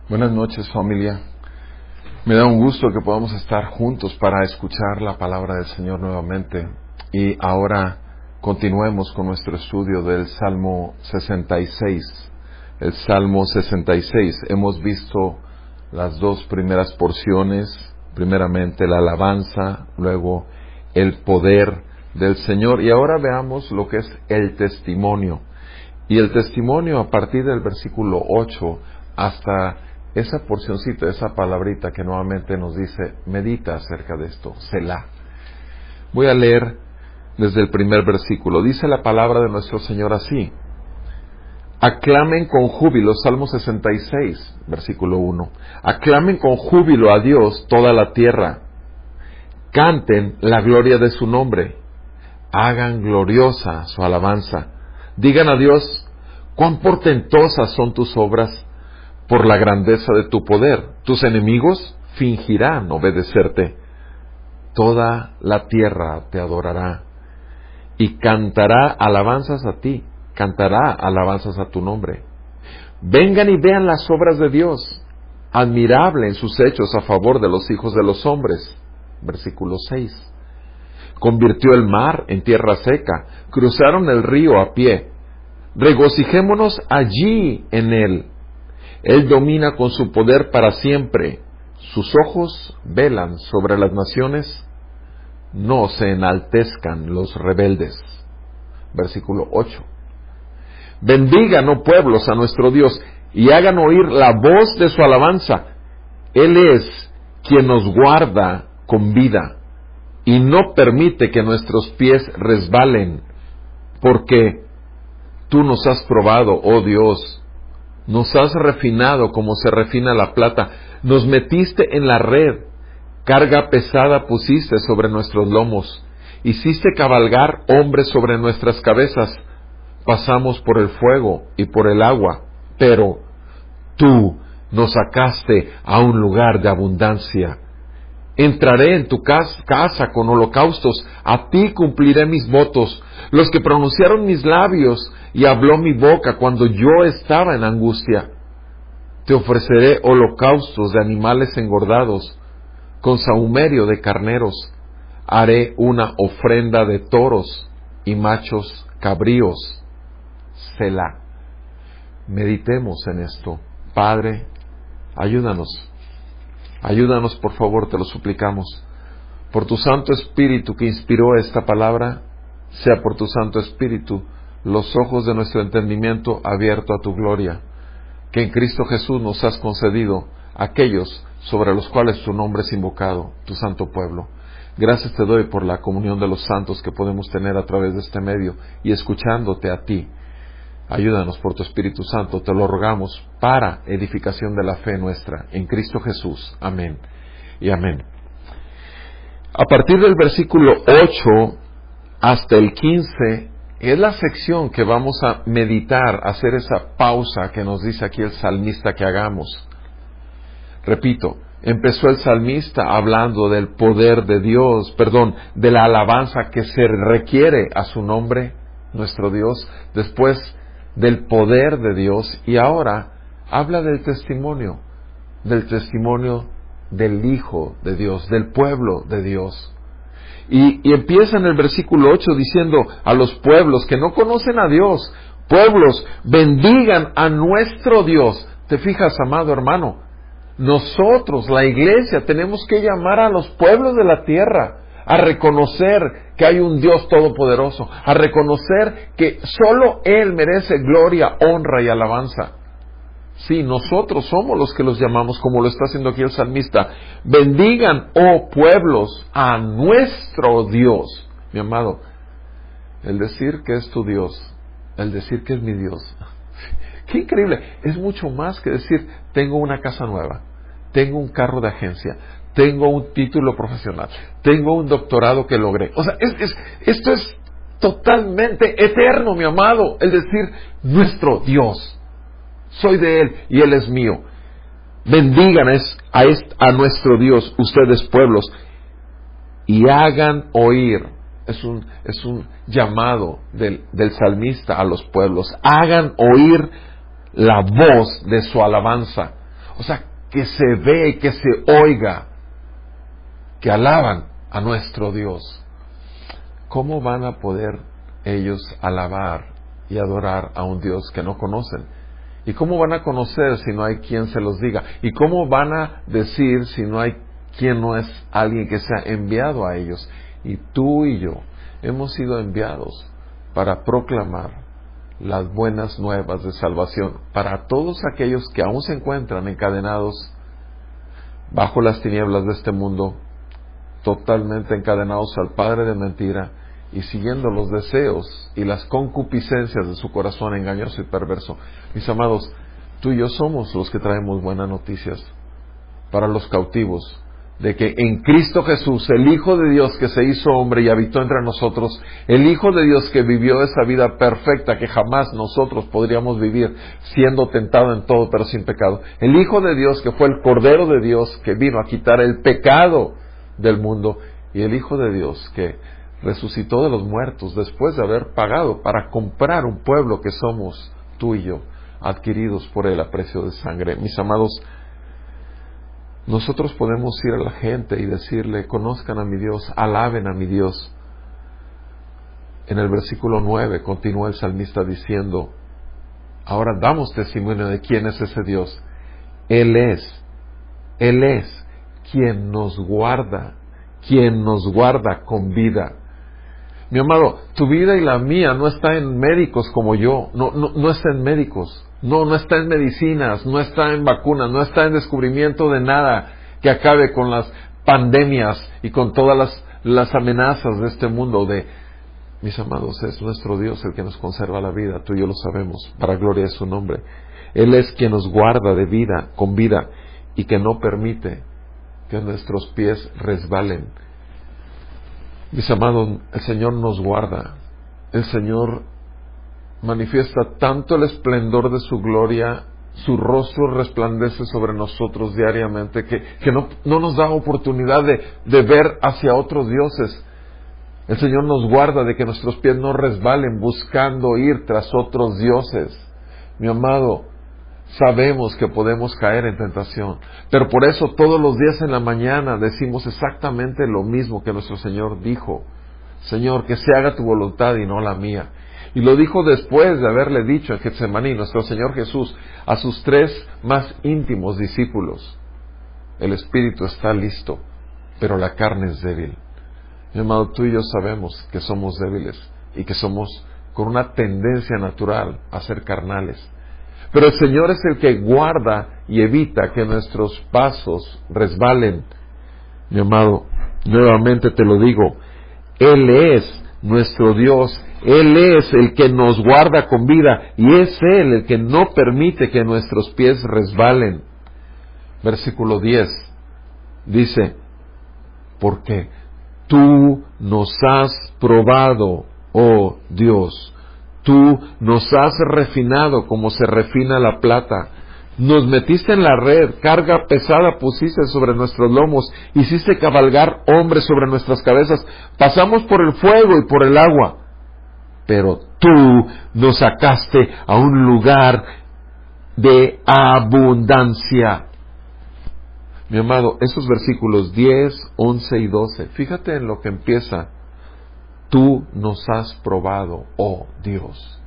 Buenas noches, familia. Me da un gusto que podamos estar juntos para escuchar la palabra del Señor nuevamente. Y ahora continuemos con nuestro estudio del Salmo 66. El Salmo 66. Hemos visto las dos primeras porciones. Primeramente la alabanza, luego el poder del Señor. Y ahora veamos lo que es el testimonio. Y el testimonio a partir del versículo 8 hasta esa porcioncita, esa palabrita que nuevamente nos dice, medita acerca de esto, Selah. Voy a leer desde el primer versículo. Dice la palabra de nuestro Señor así: aclamen con júbilo, Salmo 66, versículo 1. Aclamen con júbilo a Dios toda la tierra. Canten la gloria de su nombre. Hagan gloriosa su alabanza. Digan a Dios, cuán portentosas son tus obras por la grandeza de tu poder. Tus enemigos fingirán obedecerte. Toda la tierra te adorará y cantará alabanzas a ti, cantará alabanzas a tu nombre. Vengan y vean las obras de Dios, admirable en sus hechos a favor de los hijos de los hombres. Versículo 6. Convirtió el mar en tierra seca, cruzaron el río a pie. Regocijémonos allí en él. Él domina con su poder para siempre. Sus ojos velan sobre las naciones. No se enaltezcan los rebeldes. Versículo 8. Bendigan, oh pueblos, a nuestro Dios, y hagan oír la voz de su alabanza. Él es quien nos guarda con vida, y no permite que nuestros pies resbalen, porque tú nos has probado, oh Dios. Nos has refinado como se refina la plata. Nos metiste en la red. Carga pesada pusiste sobre nuestros lomos. Hiciste cabalgar hombres sobre nuestras cabezas. Pasamos por el fuego y por el agua, pero tú nos sacaste a un lugar de abundancia. Entraré en tu casa con holocaustos. A ti cumpliré mis votos, los que pronunciaron mis labios y habló mi boca cuando yo estaba en angustia. Te ofreceré holocaustos de animales engordados, con sahumerio de carneros. Haré una ofrenda de toros y machos cabríos. Selah. Meditemos en esto. Padre, ayúdanos. Ayúdanos, por favor, te lo suplicamos. Por tu Santo Espíritu que inspiró esta palabra, sea por tu Santo Espíritu los ojos de nuestro entendimiento abierto a tu gloria, que en Cristo Jesús nos has concedido aquellos sobre los cuales tu nombre es invocado, tu santo pueblo. Gracias te doy por la comunión de los santos que podemos tener a través de este medio y escuchándote a ti. Ayúdanos por tu Espíritu Santo, te lo rogamos para edificación de la fe nuestra, en Cristo Jesús. Amén y amén. A partir del versículo 8 hasta el 15, es la sección que vamos a meditar, hacer esa pausa que nos dice aquí el salmista que hagamos. Repito, empezó el salmista hablando del poder de Dios, de la alabanza que se requiere a su nombre, nuestro Dios, después del poder de Dios, y ahora habla del testimonio del Hijo de Dios, del pueblo de Dios. Y empieza en el versículo 8 diciendo a los pueblos que no conocen a Dios, pueblos, bendigan a nuestro Dios. ¿Te fijas, amado hermano? Nosotros, la iglesia, tenemos que llamar a los pueblos de la tierra a reconocer que hay un Dios todopoderoso, a reconocer que solo Él merece gloria, honra y alabanza. Sí, nosotros somos los que los llamamos, como lo está haciendo aquí el salmista. Bendigan, oh pueblos, a nuestro Dios. Mi amado, el decir que es tu Dios, el decir que es mi Dios, qué increíble. Es mucho más que decir, tengo una casa nueva, tengo un carro de agencia, tengo un título profesional, tengo un doctorado que logré. O sea, esto es totalmente eterno, mi amado, el decir, nuestro Dios. Soy de Él y Él es mío. Bendigan a nuestro Dios, ustedes pueblos, y hagan oír. Es un llamado del salmista a los pueblos. Hagan oír la voz de su alabanza. O sea, que se ve y que se oiga que alaban a nuestro Dios. ¿Cómo van a poder ellos alabar y adorar a un Dios que no conocen? ¿Y cómo van a conocer si no hay quien se los diga? ¿Y cómo van a decir si no hay quien no es alguien que sea enviado a ellos? Y tú y yo hemos sido enviados para proclamar las buenas nuevas de salvación para todos aquellos que aún se encuentran encadenados bajo las tinieblas de este mundo, totalmente encadenados al padre de mentira y siguiendo los deseos y las concupiscencias de su corazón engañoso y perverso. Mis amados, tú y yo somos los que traemos buenas noticias para los cautivos, de que en Cristo Jesús, el Hijo de Dios que se hizo hombre y habitó entre nosotros, el Hijo de Dios que vivió esa vida perfecta que jamás nosotros podríamos vivir, siendo tentado en todo pero sin pecado, el Hijo de Dios que fue el Cordero de Dios que vino a quitar el pecado del mundo, y el Hijo de Dios que resucitó de los muertos después de haber pagado para comprar un pueblo que somos tú y yo, adquiridos por Él a precio de sangre. Mis amados, nosotros podemos ir a la gente y decirle: conozcan a mi Dios, alaben a mi Dios. En el versículo 9 continúa el salmista diciendo: ahora damos testimonio de quién es ese Dios. Él es quien nos guarda con vida. Mi amado, tu vida y la mía no está en médicos como yo, no está en médicos. No está en medicinas, no está en vacunas, no está en descubrimiento de nada que acabe con las pandemias y con todas las amenazas de este mundo. Mis amados, es nuestro Dios el que nos conserva la vida, tú y yo lo sabemos, para gloria de su nombre. Él es quien nos guarda de vida, con vida, y que no permite que nuestros pies resbalen. Mis amados, el Señor nos guarda, el Señor manifiesta tanto el esplendor de su gloria, su rostro resplandece sobre nosotros diariamente, que no nos da oportunidad de ver hacia otros dioses. El Señor nos guarda de que nuestros pies no resbalen buscando ir tras otros dioses. Mi amado, sabemos que podemos caer en tentación, pero por eso todos los días en la mañana decimos exactamente lo mismo que nuestro Señor dijo: Señor, que se haga tu voluntad y no la mía. Y lo dijo después de haberle dicho en Getsemaní nuestro Señor Jesús a sus 3 más íntimos discípulos: el espíritu está listo, pero la carne es débil. Mi amado, tú y yo sabemos que somos débiles y que somos con una tendencia natural a ser carnales. Pero el Señor es el que guarda y evita que nuestros pasos resbalen. Mi amado, nuevamente te lo digo, Él es nuestro Dios, Él es el que nos guarda con vida y es Él el que no permite que nuestros pies resbalen. Versículo 10 dice: porque tú nos has probado, oh Dios, tú nos has refinado como se refina la plata. Nos metiste en la red, carga pesada pusiste sobre nuestros lomos, hiciste cabalgar hombres sobre nuestras cabezas. Pasamos por el fuego y por el agua, pero tú nos sacaste a un lugar de abundancia. Mi amado, esos versículos 10, 11 y 12, fíjate en lo que empieza: tú nos has probado, oh Dios.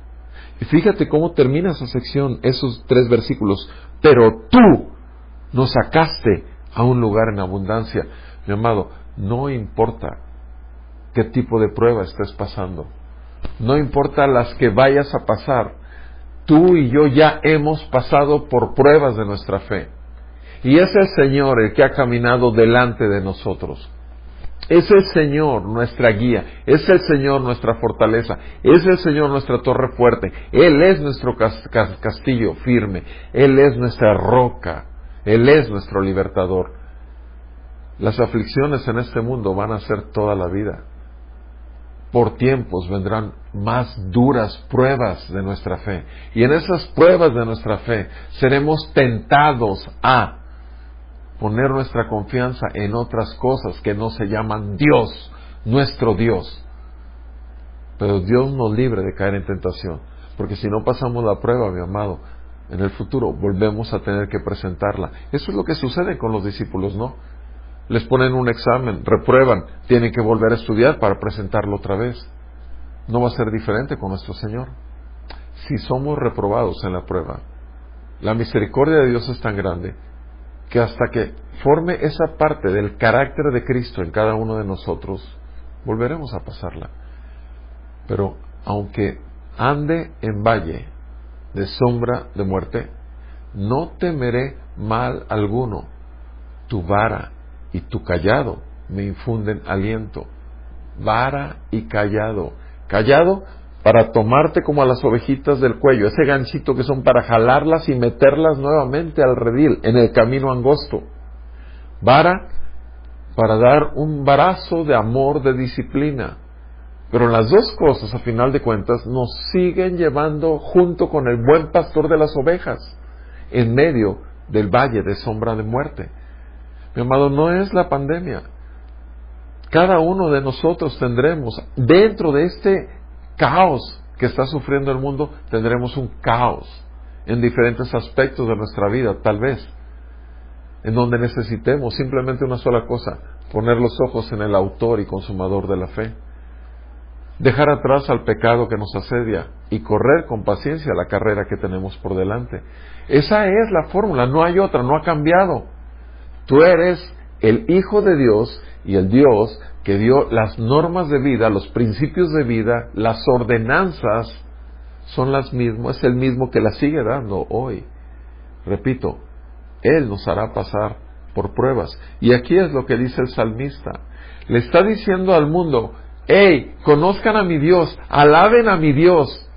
Y fíjate cómo termina esa sección, esos 3 versículos: pero tú nos sacaste a un lugar en abundancia. Mi amado, no importa qué tipo de prueba estés pasando, no importa las que vayas a pasar, tú y yo ya hemos pasado por pruebas de nuestra fe. Y es el Señor el que ha caminado delante de nosotros. Es el Señor nuestra guía, es el Señor nuestra fortaleza, es el Señor nuestra torre fuerte, Él es nuestro castillo firme, Él es nuestra roca, Él es nuestro libertador. Las aflicciones en este mundo van a ser toda la vida. Por tiempos vendrán más duras pruebas de nuestra fe, y en esas pruebas de nuestra fe seremos tentados a poner nuestra confianza en otras cosas que no se llaman Dios, nuestro Dios. Pero Dios nos libre de caer en tentación, porque si no pasamos la prueba, mi amado, en el futuro volvemos a tener que presentarla. Eso es lo que sucede con los discípulos, ¿no? Les ponen un examen, reprueban, tienen que volver a estudiar para presentarlo otra vez. No va a ser diferente con nuestro Señor. Si somos reprobados en la prueba, la misericordia de Dios es tan grande que hasta que forme esa parte del carácter de Cristo en cada uno de nosotros, volveremos a pasarla. Pero aunque ande en valle de sombra de muerte, no temeré mal alguno. Tu vara y tu cayado me infunden aliento. Vara y cayado. Cayado para tomarte como a las ovejitas del cuello, ese ganchito que son para jalarlas y meterlas nuevamente al redil, en el camino angosto. Vara para dar un brazo de amor, de disciplina. Pero las dos cosas, a final de cuentas, nos siguen llevando junto con el buen pastor de las ovejas, en medio del valle de sombra de muerte. Mi amado, no es la pandemia. Cada uno de nosotros tendremos, dentro de este caos que está sufriendo el mundo, tendremos un caos en diferentes aspectos de nuestra vida, tal vez, en donde necesitemos simplemente una sola cosa: poner los ojos en el autor y consumador de la fe, dejar atrás al pecado que nos asedia y correr con paciencia la carrera que tenemos por delante. Esa es la fórmula, no hay otra, no ha cambiado. Tú eres el Hijo de Dios y el Dios que dio las normas de vida, los principios de vida, las ordenanzas son las mismas, es el mismo que las sigue dando hoy. Repito, Él nos hará pasar por pruebas. Y aquí es lo que dice el salmista. Le está diciendo al mundo: hey, conozcan a mi Dios, alaben a mi Dios,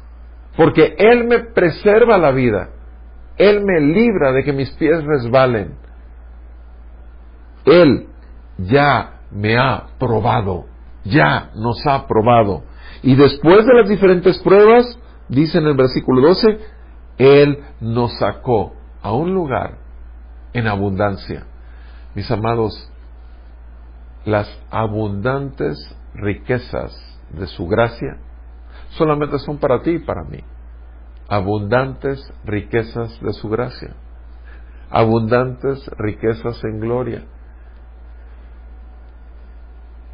porque Él me preserva la vida, Él me libra de que mis pies resbalen. Él ya me ha probado, ya nos ha probado. Y después de las diferentes pruebas, dice en el versículo 12, Él nos sacó a un lugar en abundancia. Mis amados, las abundantes riquezas de su gracia solamente son para ti y para mí. Abundantes riquezas de su gracia, abundantes riquezas en gloria.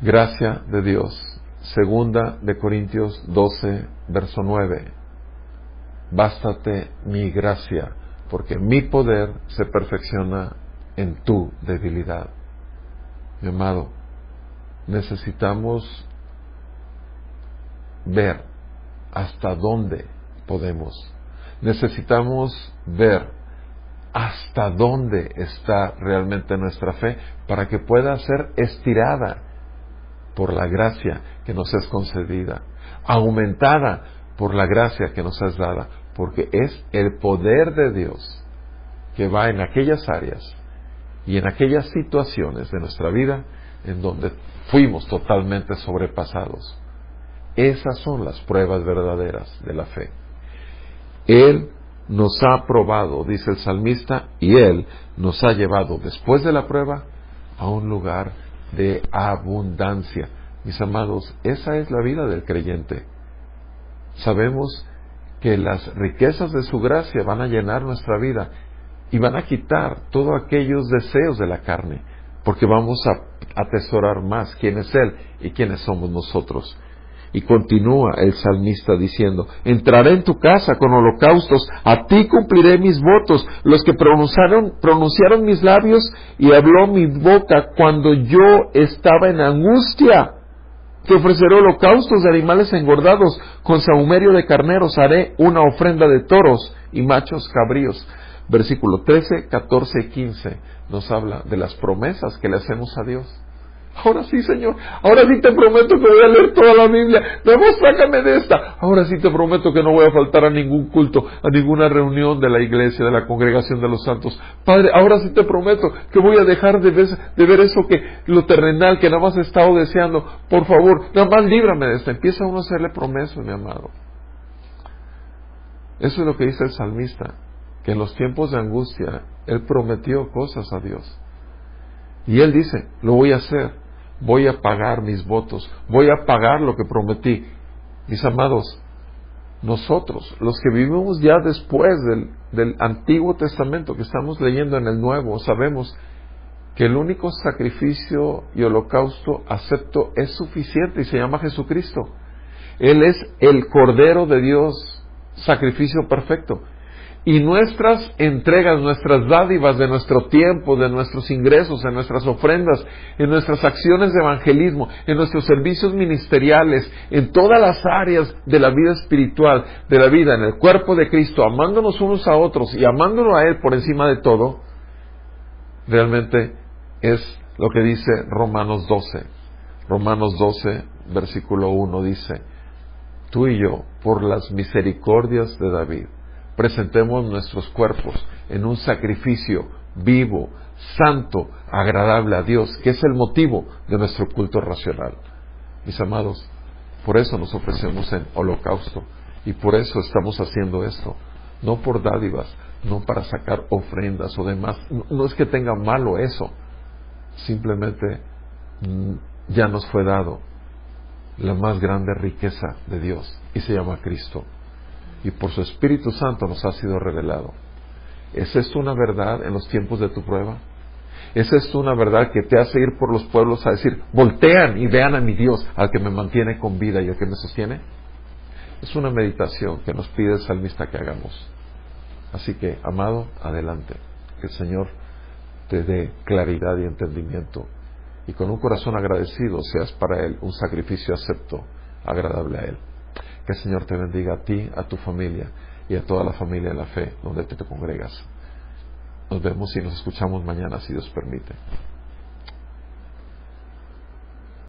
Gracia de Dios. Segunda de Corintios 12, verso 9. Bástate mi gracia, porque mi poder se perfecciona en tu debilidad. Mi amado, necesitamos ver hasta dónde podemos. Necesitamos ver hasta dónde está realmente nuestra fe para que pueda ser estirada por la gracia que nos es concedida, aumentada por la gracia que nos es dada, porque es el poder de Dios que va en aquellas áreas y en aquellas situaciones de nuestra vida en donde fuimos totalmente sobrepasados. Esas son las pruebas verdaderas de la fe. Él nos ha probado, dice el salmista, y Él nos ha llevado después de la prueba a un lugar de abundancia. Mis amados, esa es la vida del creyente. Sabemos que las riquezas de su gracia van a llenar nuestra vida y van a quitar todos aquellos deseos de la carne, porque vamos a atesorar más quién es Él y quiénes somos nosotros. Y continúa el salmista diciendo: entraré en tu casa con holocaustos, a ti cumpliré mis votos, los que pronunciaron mis labios y habló mi boca cuando yo estaba en angustia. Te ofreceré holocaustos de animales engordados, con sahumerio de carneros haré una ofrenda de toros y machos cabríos. Versículo 13, 14 y 15 nos habla de las promesas que le hacemos a Dios. Ahora sí, Señor, ahora sí te prometo que voy a leer toda la Biblia. Vamos, sácame de esta. Ahora sí te prometo que no voy a faltar a ningún culto, a ninguna reunión de la iglesia, de la congregación de los santos. Padre, ahora sí te prometo que voy a dejar de ver eso que lo terrenal, que nada más he estado deseando. Por favor, nada más líbrame de esta. Empieza uno a hacerle promesas, mi amado. Eso es lo que dice el salmista, que en los tiempos de angustia, él prometió cosas a Dios. Y él dice: lo voy a hacer. Voy a pagar mis votos, voy a pagar lo que prometí. Mis amados, nosotros, los que vivimos ya después del Antiguo Testamento que estamos leyendo en el Nuevo, sabemos que el único sacrificio y holocausto acepto es suficiente y se llama Jesucristo. Él es el Cordero de Dios, sacrificio perfecto. Y nuestras entregas, nuestras dádivas de nuestro tiempo, de nuestros ingresos, en nuestras ofrendas, en nuestras acciones de evangelismo, en nuestros servicios ministeriales, en todas las áreas de la vida espiritual, de la vida en el cuerpo de Cristo, amándonos unos a otros y amándolo a Él por encima de todo, realmente es lo que dice Romanos 12. Romanos 12, versículo 1 dice: tú y yo, por las misericordias de David, presentemos nuestros cuerpos en un sacrificio vivo, santo, agradable a Dios, que es el motivo de nuestro culto racional. Mis amados, por eso nos ofrecemos en holocausto y por eso estamos haciendo esto, no por dádivas, no para sacar ofrendas o demás. No es que tenga malo eso, simplemente ya nos fue dado la más grande riqueza de Dios y se llama Cristo. Y por su Espíritu Santo nos ha sido revelado. ¿Es esto una verdad en los tiempos de tu prueba? ¿Es esto una verdad que te hace ir por los pueblos a decir: voltean y vean a mi Dios, al que me mantiene con vida y al que me sostiene? Es una meditación que nos pide el salmista que hagamos. Así que, amado, adelante. Que el Señor te dé claridad y entendimiento. Y con un corazón agradecido seas para Él un sacrificio acepto, agradable a Él. Que el Señor te bendiga a ti, a tu familia y a toda la familia de la fe donde te congregas. Nos vemos y nos escuchamos mañana, si Dios permite.